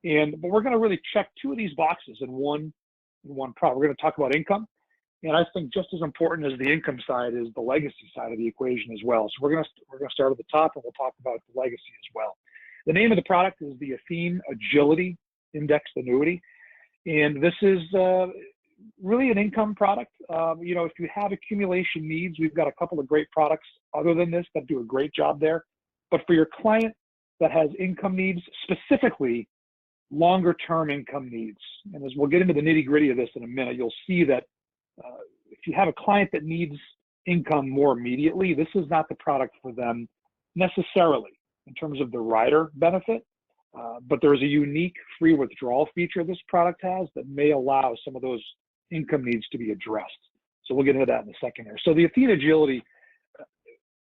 But we're going to really check two of these boxes in one product. We're going to talk about income. And I think just as important as the income side is the legacy side of the equation as well. So we're going to start at the top, and we'll talk about the legacy as well. The name of the product is the Athene Agility Indexed Annuity. And this is really an income product. You know, if you have accumulation needs, we've got a couple of great products other than this that do a great job there. But for your client that has income needs, specifically longer term income needs, and as we'll get into the nitty gritty of this in a minute, you'll see that if you have a client that needs income more immediately, this is not the product for them necessarily in terms of the rider benefit. But there's a unique free withdrawal feature this product has that may allow some of those income needs to be addressed. So we'll get into that in a second here. So the Athene Agility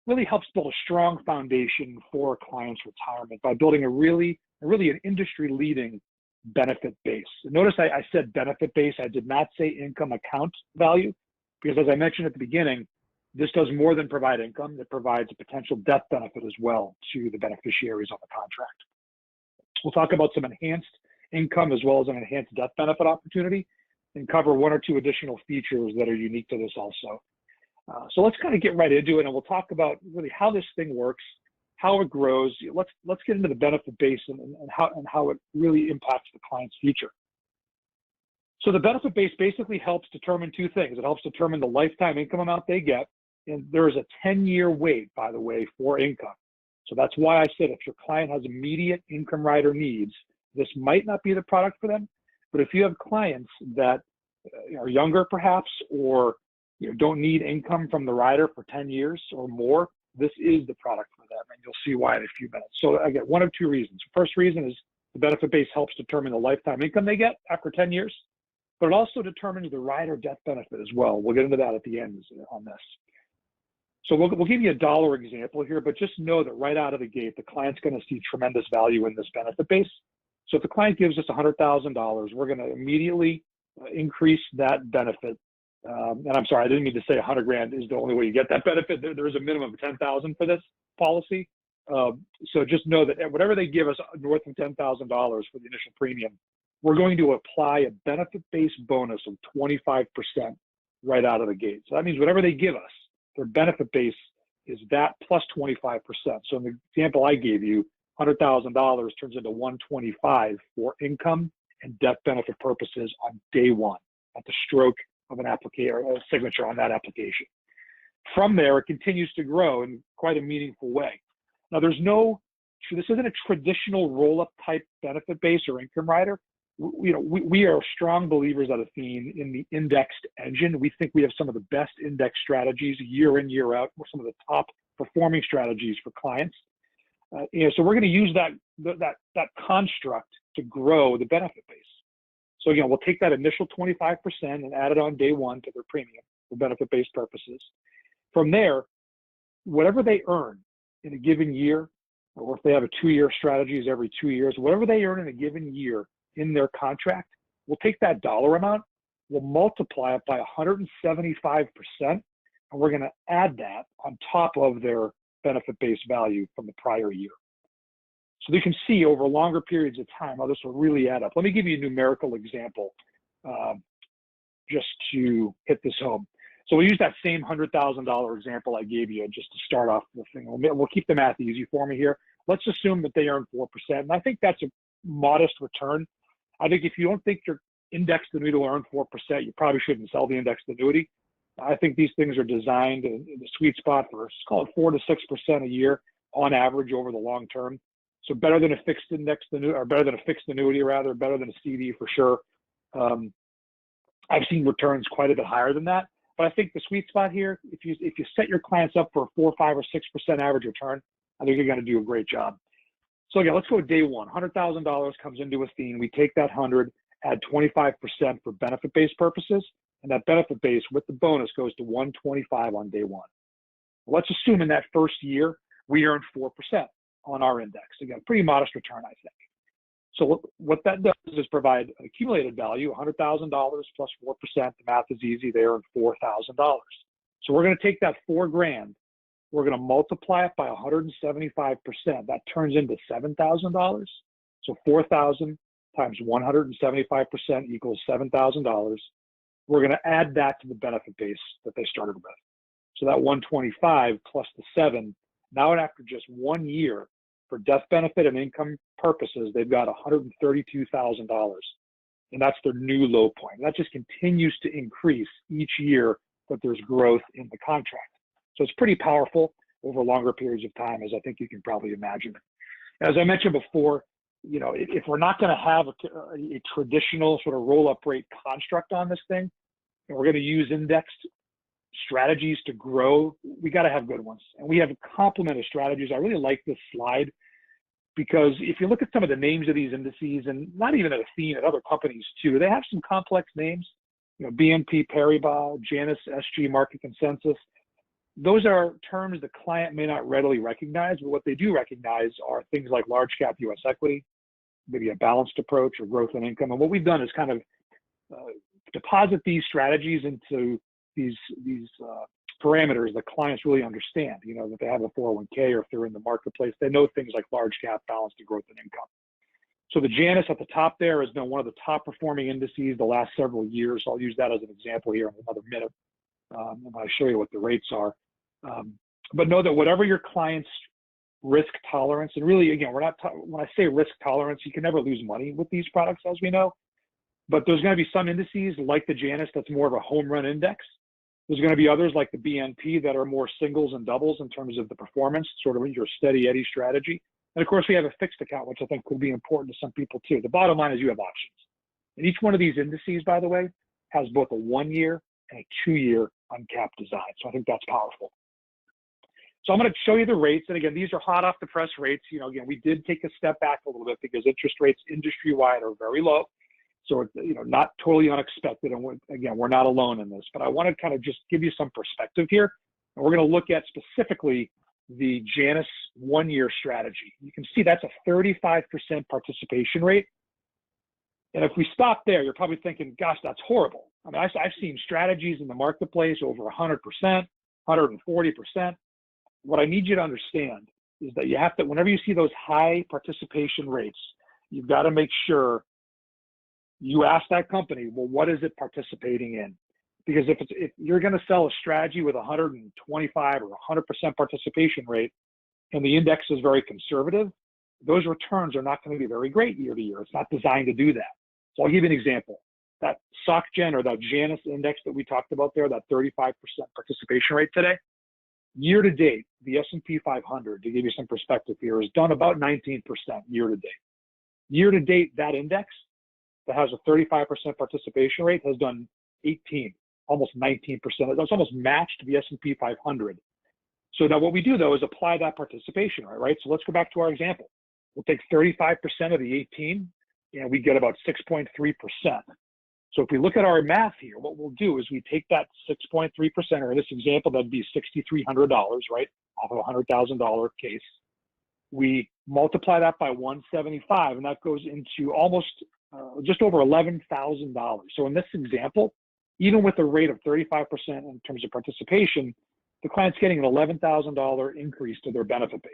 really helps build a strong foundation for a client's retirement by building a really an industry-leading benefit base. Notice I said benefit base. I did not say income account value, because as I mentioned at the beginning, this does more than provide income. It provides a potential death benefit as well to the beneficiaries on the contract. We'll talk about some enhanced income as well as an enhanced death benefit opportunity, and cover one or two additional features that are unique to this also. So let's kind of get right into it, and we'll talk about really how this thing works, how it grows. Let's get into the benefit base and how it really impacts the client's future. So the benefit base basically helps determine two things. It helps determine the lifetime income amount they get, and there is a 10-year wait, by the way, for income. So that's why I said if your client has immediate income rider needs, this might not be the product for them. But if you have clients that are younger perhaps, or don't need income from the rider for 10 years or more, this is the product for them, and you'll see why in a few minutes. So again, one of two reasons. First reason is the benefit base helps determine the lifetime income they get after 10 years, but it also determines the rider death benefit as well. We'll get into that at the end on this. So we'll give you a dollar example here, but just know that right out of the gate, the client's going to see tremendous value in this benefit base. So if the client gives us $100,000, we're going to immediately increase that benefit. And I'm sorry, I didn't mean to say 100 grand is the only way you get that benefit. There is a minimum of 10,000 for this policy. So just know that whatever they give us north of $10,000 for the initial premium, we're going to apply a benefit-based bonus of 25% right out of the gate. So that means whatever they give us, their benefit base is that plus 25%. So in the example I gave you, $100,000 turns into $125,000 for income and death benefit purposes on day one at the stroke of an application or a signature on that application. From there, it continues to grow in quite a meaningful way. Now, this isn't a traditional roll-up type benefit base or income rider. We are strong believers at Athene in the indexed engine. We think we have some of the best index strategies year in, year out. We're some of the top performing strategies for clients. So we're going to use that construct to grow the benefit base. So again, we'll take that initial 25% and add it on day one to their premium for benefit-based purposes. From there, whatever they earn in a given year, or if they have a 2-year strategy is every 2 years, whatever they earn in a given year in their contract, we'll take that dollar amount, we'll multiply it by 175%, and we're going to add that on top of their benefit-based value from the prior year. So you can see over longer periods of time how this will really add up. Let me give you a numerical example just to hit this home. So we'll use that same $100,000 example I gave you just to start off the thing. We'll keep the math easy for me here. Let's assume that they earn 4%, and I think that's a modest return. I think if you don't think your indexed annuity will earn 4%, you probably shouldn't sell the indexed annuity. I think these things are designed in the sweet spot for, let's call it 4 to 6% a year on average over the long term. So better than a fixed indexed annuity, or better than a fixed annuity rather, better than a CD for sure. I've seen returns quite a bit higher than that. But I think the sweet spot here, if you set your clients up for a 4, 5, or 6% average return, I think you're going to do a great job. So again, let's go day one. $100,000 comes into Athene. We take that 100, add 25% for benefit-based purposes, and that benefit base with the bonus goes to 125 on day one. Let's assume in that first year we earn 4% on our index. Again, pretty modest return, I think. So what that does is provide accumulated value, $100,000 plus 4%. The math is easy. They earn $4,000. So we're going to take that $4,000. We're going to multiply it by 175%. That turns into $7,000. So 4,000 times 175% equals $7,000. We're going to add that to the benefit base that they started with. So that 125 plus the 7, now after just 1 year, for death benefit and income purposes, they've got $132,000. And that's their new low point. That just continues to increase each year that there's growth in the contract. So it's pretty powerful over longer periods of time, as I think you can probably imagine. As I mentioned before, you know, if we're not going to have a traditional sort of roll-up rate construct on this thing, and we're going to use indexed strategies to grow, we got to have good ones. And we have a complement of strategies. I really like this slide because if you look at some of the names of these indices, and not even at Athene, at other companies too, they have some complex names. You know, BNP Paribas, Janus, SG, Market Consensus. Those are terms the client may not readily recognize, but what they do recognize are things like large cap US equity, maybe a balanced approach or growth and income. And what we've done is kind of deposit these strategies into these parameters that clients really understand, you know, that they have a 401k or if they're in the marketplace, they know things like large cap, balanced, and growth and income. So the Janus at the top there has been one of the top performing indices the last several years. I'll use that as an example here in another minute. And I'll show you what the rates are. But know that whatever your client's risk tolerance, and really, again, we're not, when I say risk tolerance, you can never lose money with these products, as we know. But there's going to be some indices like the Janus that's more of a home run index. There's going to be others like the BNP that are more singles and doubles in terms of the performance, sort of your steady Eddie strategy. And of course, we have a fixed account, which I think could be important to some people too. The bottom line is you have options. And each one of these indices, by the way, has both a 1 year and a 2-year uncapped design. So I think that's powerful. So I'm going to show you the rates. And again, these are hot off the press rates. You know, again, we did take a step back a little bit because interest rates industry-wide are very low. So, you know, not totally unexpected. And again, we're not alone in this, but I want to kind of just give you some perspective here. And we're going to look at specifically the Janus 1-year strategy. You can see that's a 35% participation rate. And if we stop there, you're probably thinking, gosh, that's horrible. I mean, I've seen strategies in the marketplace over 100%, 140%. What I need you to understand is that you have to, whenever you see those high participation rates, you've got to make sure you ask that company, well, what is it participating in? Because if you're going to sell a strategy with 125 or 100% participation rate, and the index is very conservative, those returns are not going to be very great year to year. It's not designed to do that. So I'll give you an example. That SocGen or that Janus index that we talked about there, that 35% participation rate today, year to date, the S&P 500, to give you some perspective here, has done about 19% year to date. Year to date, that index that has a 35% participation rate has done 18, almost 19%. That's almost matched the S&P 500. So now what we do though is apply that participation rate, right? So let's go back to our example. We'll take 35% of the 18 and we get about 6.3%. So if we look at our math here, what we'll do is we take that 6.3%, or in this example, that'd be $6,300, right? Off of a $100,000 case. We multiply that by 175, and that goes into almost just over $11,000. So in this example, even with a rate of 35% in terms of participation, the client's getting an $11,000 increase to their benefit base.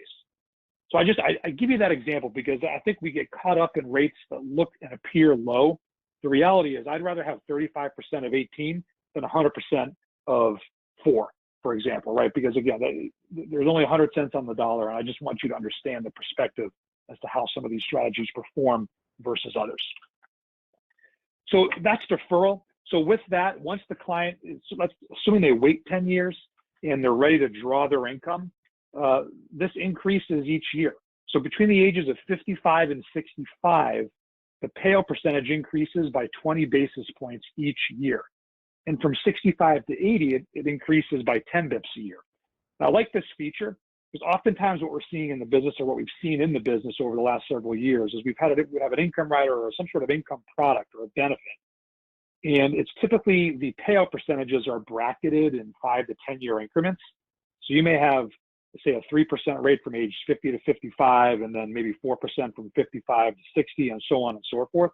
So I give you that example because I think we get caught up in rates that look and appear low. The reality is I'd rather have 35% of 18 than 100% of 4, for example, right? Because again, there's only 100 cents on the dollar, and I just want you to understand the perspective as to how some of these strategies perform versus others. So that's deferral. So with that, once the client, assuming they wait 10 years and they're ready to draw their income, this increases each year. So between the ages of 55 and 65, the payout percentage increases by 20 basis points each year. And from 65 to 80, it increases by 10 bips a year. Now, I like this feature because oftentimes what we're seeing in the business, or what we've seen in the business over the last several years, is we have an income rider or some sort of income product or a benefit. And it's typically the payout percentages are bracketed in 5 to 10 year increments. So you may have, say, a 3% rate from age 50 to 55, and then maybe 4% from 55 to 60, and so on and so forth.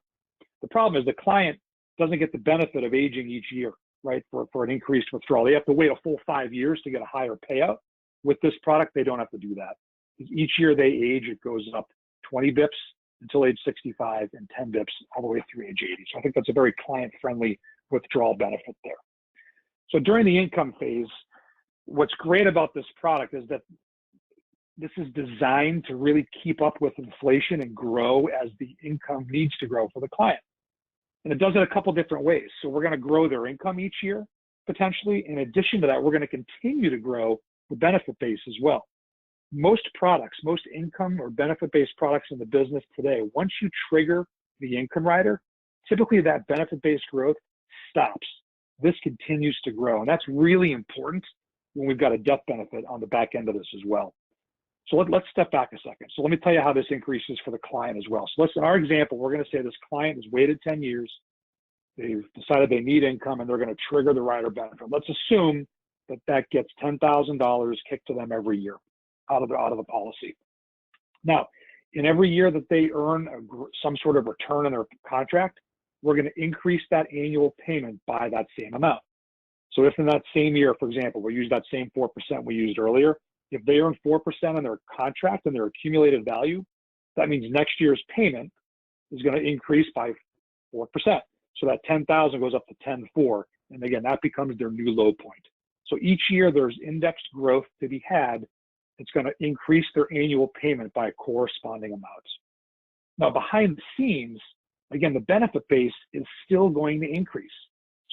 The problem is the client doesn't get the benefit of aging each year, right, for an increased withdrawal. They have to wait a full 5 years to get a higher payout. With this product, they don't have to do that. Each year they age, it goes up 20 bips until age 65 and 10 bips all the way through age 80. So I think that's a very client-friendly withdrawal benefit there. So during the income phase, what's great about this product is that this is designed to really keep up with inflation and grow as the income needs to grow for the client. And it does it a couple different ways. So we're going to grow their income each year, potentially. In addition to that, we're going to continue to grow the benefit base as well. Most products, most income or benefit-based products in the business today, once you trigger the income rider, typically that benefit-based growth stops. This continues to grow, and that's really important when we've got a death benefit on the back end of this as well. So let's step back a second. So let me tell you how this increases for the client as well. So in our example, we're going to say this client has waited 10 years. They've decided they need income, and they're going to trigger the rider benefit. Let's assume that that gets $10,000 kicked to them every year out of the policy. Now, in every year that they earn some sort of return on their contract, we're going to increase that annual payment by that same amount. So if in that same year, for example, we use that same 4% we used earlier, if they earn 4% on their contract and their accumulated value, that means next year's payment is going to increase by 4%. So that 10,000 goes up to 10,400, and again, that becomes their new low point. So each year there's indexed growth to be had. It's going to increase their annual payment by a corresponding amount. Now, behind the scenes, again, the benefit base is still going to increase.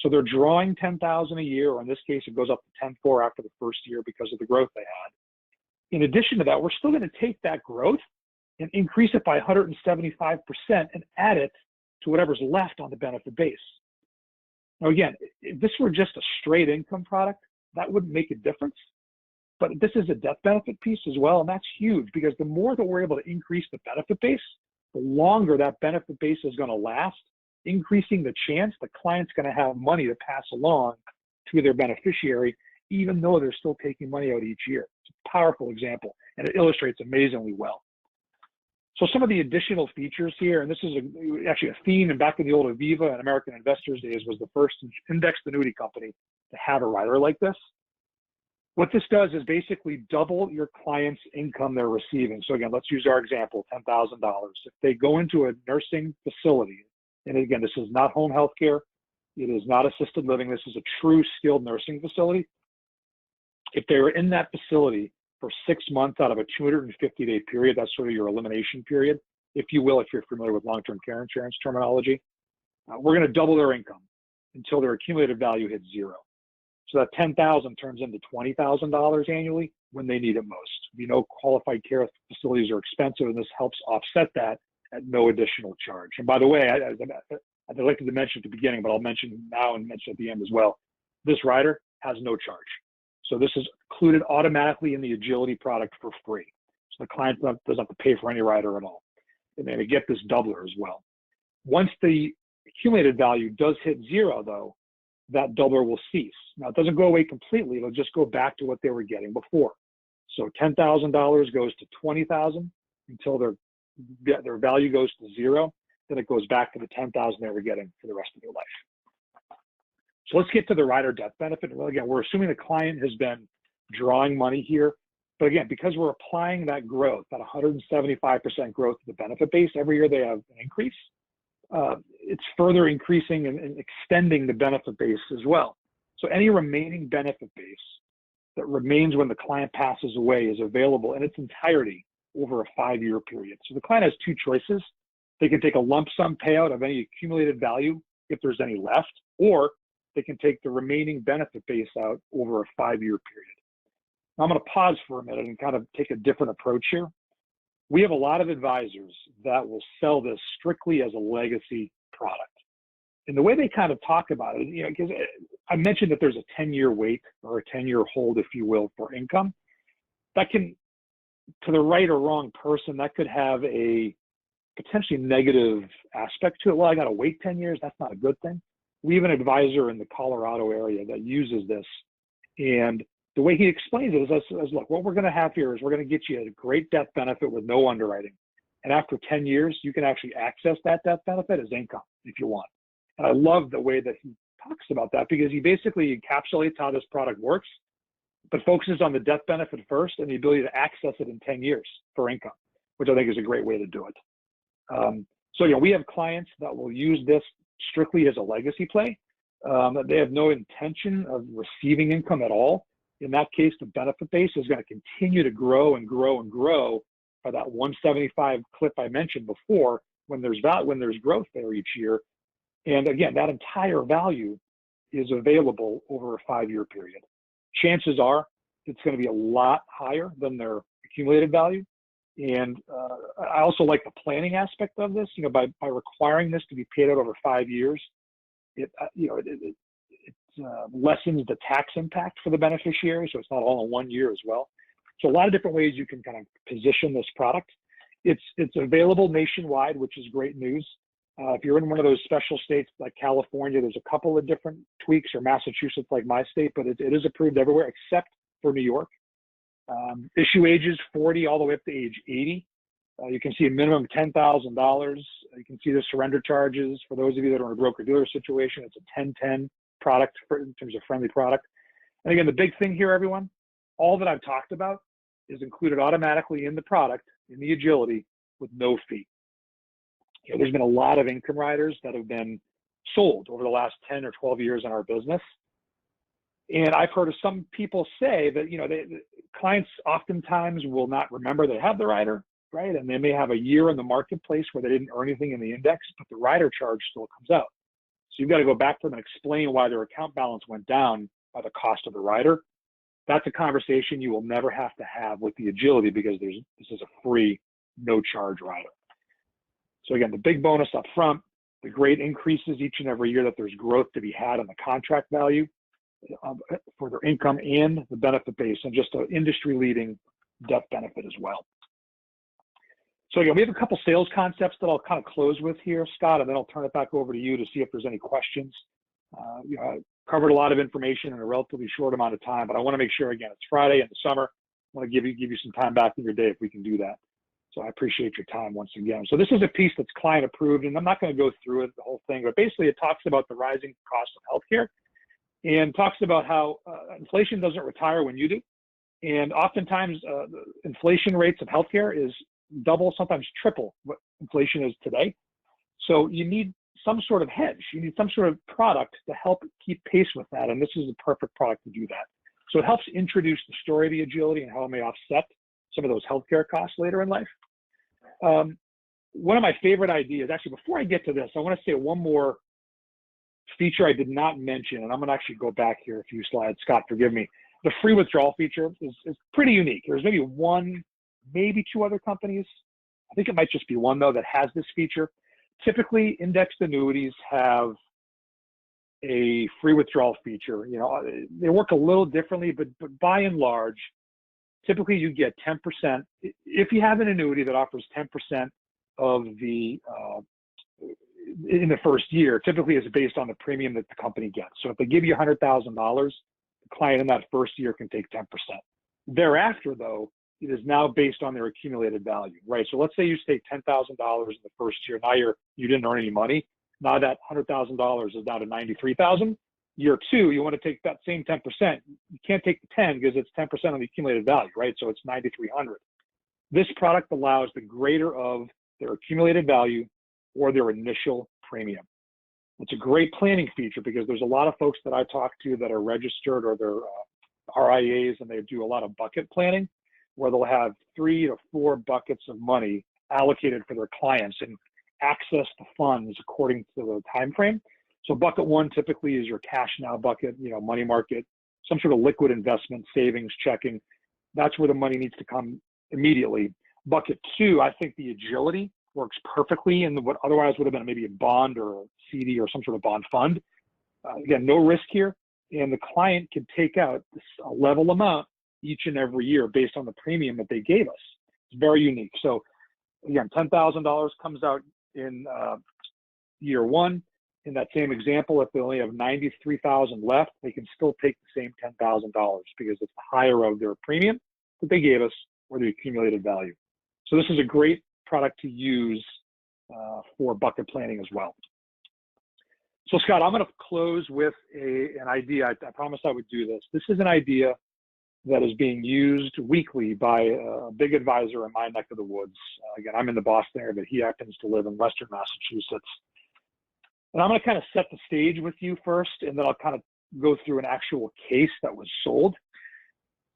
So they're drawing 10,000 a year, or in this case, it goes up to 10,400 after the first year because of the growth they had. In addition to that, we're still going to take that growth and increase it by 175% and add it to whatever's left on the benefit base. Now, again, if this were just a straight income product, that wouldn't make a difference. But this is a death benefit piece as well, and that's huge because the more that we're able to increase the benefit base, the longer that benefit base is going to last, increasing the chance the client's going to have money to pass along to their beneficiary, even though they're still taking money out each year. It's a powerful example, and it illustrates amazingly well. So some of the additional features here, and this is actually a theme, and back in the old Aviva and American Investors days, was the first indexed annuity company to have a rider like this. What this does is basically double your client's income they're receiving. So again, let's use our example, $10,000. If they go into a nursing facility, and again, this is not home health care, it is not assisted living, this is a true skilled nursing facility. If they were in that facility for 6 months out of a 250-day period, that's sort of your elimination period, if you will, if you're familiar with long-term care insurance terminology, we're going to double their income until their accumulated value hits zero. So that $10,000 turns into $20,000 annually when they need it most. We know qualified care facilities are expensive, and this helps offset that at no additional charge. And by the way, I'd like to mention at the beginning, but I'll mention now and mention at the end as well. This rider has no charge. So this is included automatically in the Agility product for free. So the client doesn't have to pay for any rider at all. And then they get this doubler as well. Once the accumulated value does hit zero, though, that doubler will cease. Now, it doesn't go away completely. It'll just go back to what they were getting before. So $10,000 goes to $20,000 until their value goes to zero. Then it goes back to the $10,000 they were getting for the rest of their life. So let's get to the rider death benefit. Well, again, we're assuming the client has been drawing money here. But again, because we're applying that growth, that 175% growth to the benefit base, every year they have an increase, it's further increasing and extending the benefit base as well. So any remaining benefit base that remains when the client passes away is available in its entirety over a 5-year period. So the client has two choices. They can take a lump sum payout of any accumulated value if there's any left, or they can take the remaining benefit base out over a 5-year period. Now I'm going to pause for a minute and kind of take a different approach here. We have a lot of advisors that will sell this strictly as a legacy product. And the way they kind of talk about it, because I mentioned that there's a 10-year wait or a 10-year hold, if you will, for income. That can, to the right or wrong person, that could have a potentially negative aspect to it. Well, I got to wait 10 years. That's not a good thing. We have an advisor in the Colorado area that uses this. And the way he explains it is, look, what we're going to have here is we're going to get you a great death benefit with no underwriting. And after 10 years, you can actually access that death benefit as income if you want. And I love the way that he talks about that because he basically encapsulates how this product works, but focuses on the death benefit first and the ability to access it in 10 years for income, which I think is a great way to do it. So, we have clients that will use this strictly as a legacy play. They have no intention of receiving income at all. In that case, the benefit base is going to continue to grow and grow and grow by that 175 clip I mentioned before when there's growth there each year. And again, that entire value is available over a 5-year period. Chances are it's going to be a lot higher than their accumulated value. And I also like the planning aspect of this. By requiring this to be paid out over 5 years, it lessens the tax impact for the beneficiary, so it's not all in 1 year as well. So a lot of different ways you can kind of position this product. It's available nationwide, which is great news. If you're in one of those special states like California, there's a couple of different tweaks, or Massachusetts like my state, but it is approved everywhere except for New York. Issue ages 40 all the way up to age 80. You can see a minimum of $10,000. You can see the surrender charges. For those of you that are in a broker-dealer situation, it's a 10-10 product in terms of friendly product. And again, the big thing here, everyone, all that I've talked about is included automatically in the product, in the Agility, with no fee. There's been a lot of income riders that have been sold over the last 10 or 12 years in our business. And I've heard of some people say that, clients oftentimes will not remember they have the rider, right? And they may have a year in the marketplace where they didn't earn anything in the index, but the rider charge still comes out. So you've got to go back to them and explain why their account balance went down by the cost of the rider. That's a conversation you will never have to have with the Agility, because this is a free, no charge rider. So again, the big bonus up front, the great increases each and every year that there's growth to be had on the contract value for their income and the benefit base, and just an industry-leading death benefit as well. So again, we have a couple sales concepts that I'll kind of close with here, Scott, and then I'll turn it back over to you to see if there's any questions. I covered a lot of information in a relatively short amount of time, but I want to make sure, again, it's Friday in the summer. I want to give you some time back in your day if we can do that. So I appreciate your time once again. So this is a piece that's client approved, and I'm not going to go through it, the whole thing, but basically it talks about the rising cost of healthcare, and talks about how inflation doesn't retire when you do. And oftentimes the inflation rates of healthcare is double, sometimes triple what inflation is today. So you need some sort of hedge. You need some sort of product to help keep pace with that. And this is a perfect product to do that. So it helps introduce the story of the Agility and how it may offset some of those healthcare costs later in life. One of my favorite ideas, actually, before I get to this, I want to say one more feature I did not mention, and I'm going to actually go back here a few slides. Scott, forgive me. The free withdrawal feature is pretty unique. There's maybe one, maybe two other companies. I think it might just be one, though, that has this feature. Typically, indexed annuities have a free withdrawal feature. They work a little differently, but by and large, typically you get 10%. If you have an annuity that offers 10% of the in the first year, typically is based on the premium that the company gets. So if they give you $100,000, the client in that first year can take 10%. Thereafter, though, it is now based on their accumulated value, right? So let's say you take $10,000 in the first year. Now you didn't earn any money. Now that $100,000 is down to $93,000. Year two, you want to take that same 10%. You can't take the 10 because it's 10% on the accumulated value, right? So it's 9,300. This product allows the greater of their accumulated value or their initial premium. It's a great planning feature because there's a lot of folks that I talk to that are registered or they're RIAs, and they do a lot of bucket planning where they'll have 3 to 4 buckets of money allocated for their clients and access the funds according to the time frame. So bucket one typically is your cash now bucket, money market, some sort of liquid investment, savings, checking. That's where the money needs to come immediately. Bucket two, I think the Agility works perfectly in what otherwise would have been maybe a bond or a CD or some sort of bond fund. Again, no risk here. And the client can take out a level amount each and every year based on the premium that they gave us. It's very unique. So again, $10,000 comes out in year one. In that same example, if they only have $93,000 left, they can still take the same $10,000 because it's the higher of their premium that they gave us or the accumulated value. So this is a great product to use for bucket planning as well. So Scott, I'm going to close with an idea. I promised I would do this. This is an idea that is being used weekly by a big advisor in my neck of the woods. Again, I'm in the Boston area, but he happens to live in Western Massachusetts. And I'm going to kind of set the stage with you first, and then I'll kind of go through an actual case that was sold.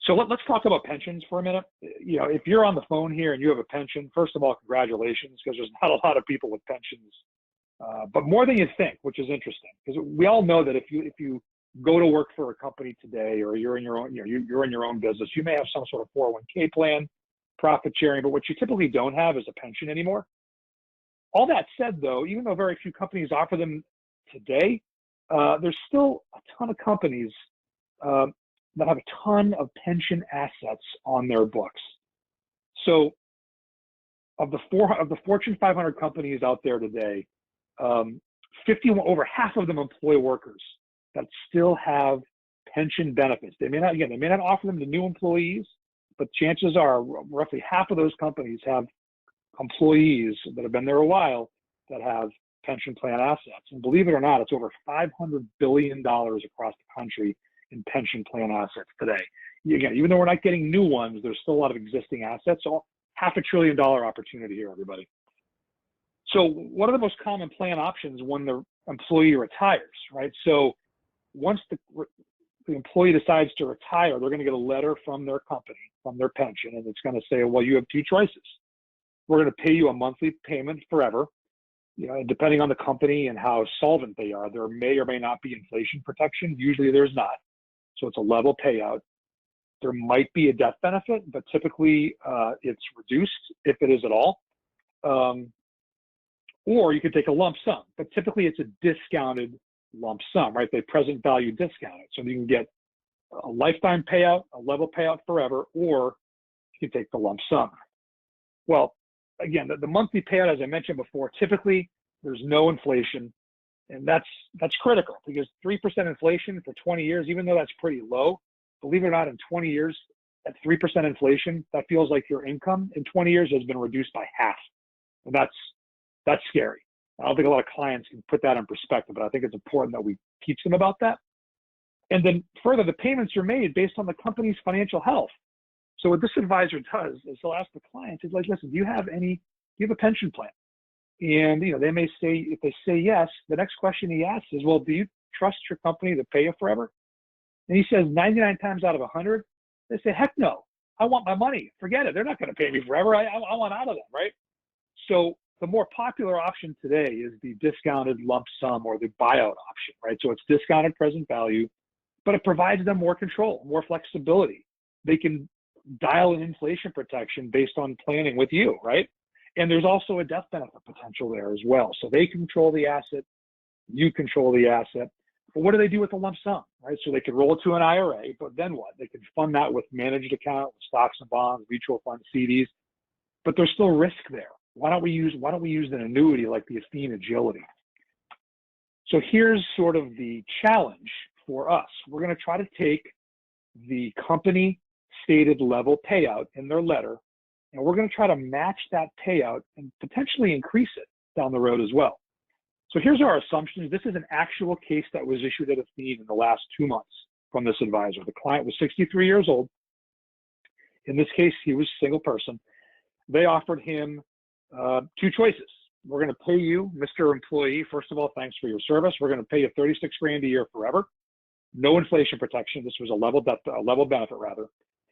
So let's talk about pensions for a minute. You know, if you're on the phone here and you have a pension, first of all, congratulations, because there's not a lot of people with pensions, but more than you think, which is interesting, because we all know that if you go to work for a company today, or you're in your own, you're in your own business, you may have some sort of 401k plan, profit sharing, but what you typically don't have is a pension anymore. All that said, though, even though very few companies offer them today, there's still a ton of companies that have a ton of pension assets on their books. So of the Fortune 500 companies out there today, 51, over half of them employ workers that still have pension benefits. They may not offer them to new employees, but chances are roughly half of those companies have employees that have been there a while that have pension plan assets. And believe it or not, it's over $500 billion across the country in pension plan assets today. Again, even though we're not getting new ones, there's still a lot of existing assets. So $500 billion opportunity here, everybody. So what are the most common plan options when the employee retires, right? So once the employee decides to retire, they're going to get a letter from their company, from their pension, and it's going to say, well, you have two choices. We're going to pay you a monthly payment forever. You know, and depending on the company and how solvent they are, there may or may not be inflation protection. Usually there's not. So it's a level payout. There might be a death benefit, but typically it's reduced if it is at all. Or you could take a lump sum, but typically it's a discounted lump sum, right? They present value discounted. So you can get a lifetime payout, a level payout forever, or you can take the lump sum. Well, again, the monthly payout, as I mentioned before, typically there's no inflation, and that's critical, because 3% inflation for 20 years, even though that's pretty low, believe it or not, in 20 years, at 3% inflation, that feels like your income in 20 years has been reduced by half, and that's scary. I don't think a lot of clients can put that in perspective, but I think it's important that we teach them about that. And then further, the payments are made based on the company's financial health. So what this advisor does is he'll ask the client, he's like, listen, do you have a pension plan? And, you know, they may say, if they say yes, the next question he asks is, well, do you trust your company to pay you forever? And he says 99 times out of 100, they say, heck no, I want my money. Forget it. They're not going to pay me forever. I want out of them, right? So the more popular option today is the discounted lump sum, or the buyout option, right? So it's discounted present value, but it provides them more control, more flexibility. They can dial in inflation protection based on planning with you, right? And there's also a death benefit potential there as well. So they control the asset, you control the asset. But what do they do with the lump sum, right? So they can roll it to an IRA, but then what? They can fund that with managed account, with stocks and bonds, mutual funds, CDs, but there's still risk there. Why don't we use an annuity like the Athene Agility? So here's sort of the challenge for us. We're going to try to take the company stated level payout in their letter, and we're going to try to match that payout and potentially increase it down the road as well. So here's our assumptions. This is an actual case that was issued at Athene in the last 2 months from this advisor. The client was 63 years old. In this case, he was a single person. They offered him two choices. We're going to pay you, Mr. Employee, first of all, thanks for your service. We're going to pay you $36 grand a year forever. No inflation protection. This was a level benefit rather.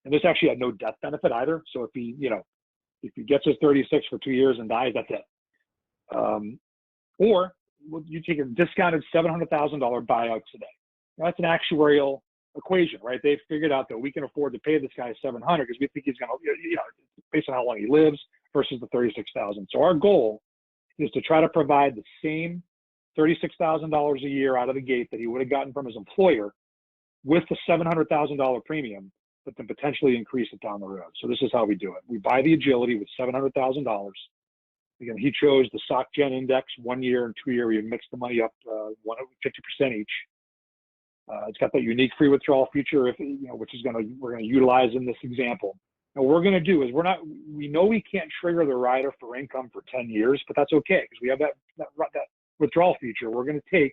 And this actually had no death benefit either. So if he gets his 36 for 2 years and dies, that's it. Or you take a discounted $700,000 buyout today. Now, that's an actuarial equation, right? They've figured out that we can afford to pay this guy $700 because we think he's going to, based on how long he lives versus the $36,000. So our goal is to try to provide the same $36,000 a year out of the gate that he would have gotten from his employer with the $700,000 premium, but then potentially increase it down the road. So this is how we do it. We buy the Agility with $700,000. Again, he chose the SocGen index 1 year and 2 year. We mixed the money up 50% each. It's got that unique free withdrawal feature, which we're going to utilize in this example. And what we're going to do is we know we can't trigger the rider for income for 10 years, but that's okay because we have that withdrawal feature. We're going to take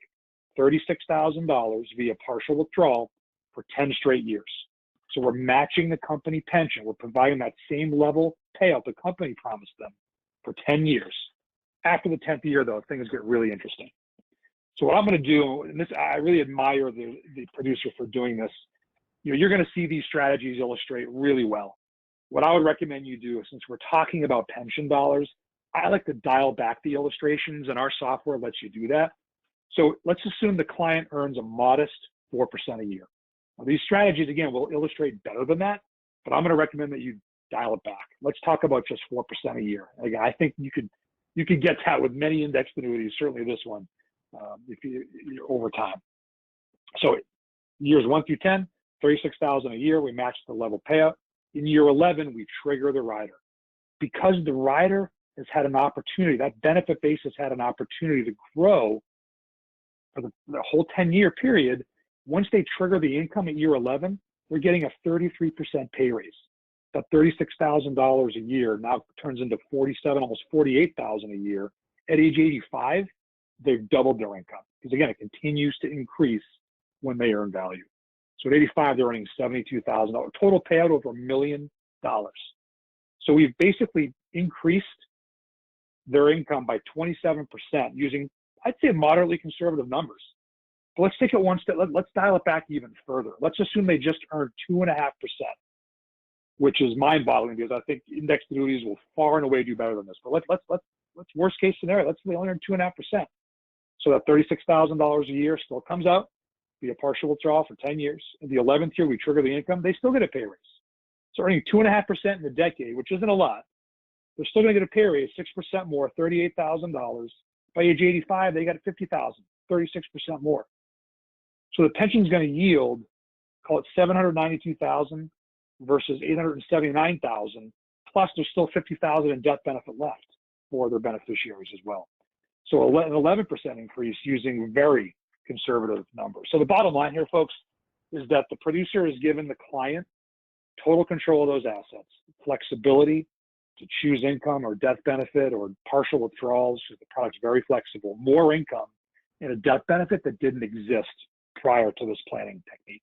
$36,000 via partial withdrawal for 10 straight years. So we're matching the company pension. We're providing that same level payout the company promised them for 10 years. After the 10th year, though, things get really interesting. So what I'm going to do, and this, I really admire the producer for doing this. You're going to see these strategies illustrate really well. What I would recommend you do, since we're talking about pension dollars, I like to dial back the illustrations, and our software lets you do that. So let's assume the client earns a modest 4% a year. Now, these strategies, again, will illustrate better than that, but I'm going to recommend that you dial it back. Let's talk about just 4% a year. Again, I think you could get that with many indexed annuities, certainly this one, if you're over time. So years 1 through 10, $36,000 a year, we match the level payout. In year 11, we trigger the rider. Because the rider has had an opportunity, that benefit base has had an opportunity to grow for the whole 10-year period. Once they trigger the income at year 11, they're getting a 33% pay raise. That $36,000 a year now turns into $47,000, almost $48,000 a year. At age 85, they've doubled their income, because again, it continues to increase when they earn value. So at 85, they're earning $72,000, total payout over $1 million. So we've basically increased their income by 27% using, I'd say, moderately conservative numbers. But let's take it one step. Let's dial it back even further. Let's assume they just earned 2.5%, which is mind-boggling, because I think indexed annuities will far and away do better than this. But let's worst case scenario. Let's say they only earn 2.5%. So that $36,000 a year still comes out, be a partial withdrawal for 10 years. In the 11th year, we trigger the income. They still get a pay raise. So earning 2.5% in the decade, which isn't a lot, they're still going to get a pay raise, 6% more, $38,000. By age 85, they got $50,000, 36% more. So the pension's going to yield, call it $792,000 versus $879,000, plus there's still $50,000 in death benefit left for their beneficiaries as well. So an 11% increase using very conservative numbers. So the bottom line here, folks, is that the producer is giving the client total control of those assets, flexibility to choose income or death benefit or partial withdrawals. The product's very flexible, more income, and a death benefit that didn't exist prior to this planning technique.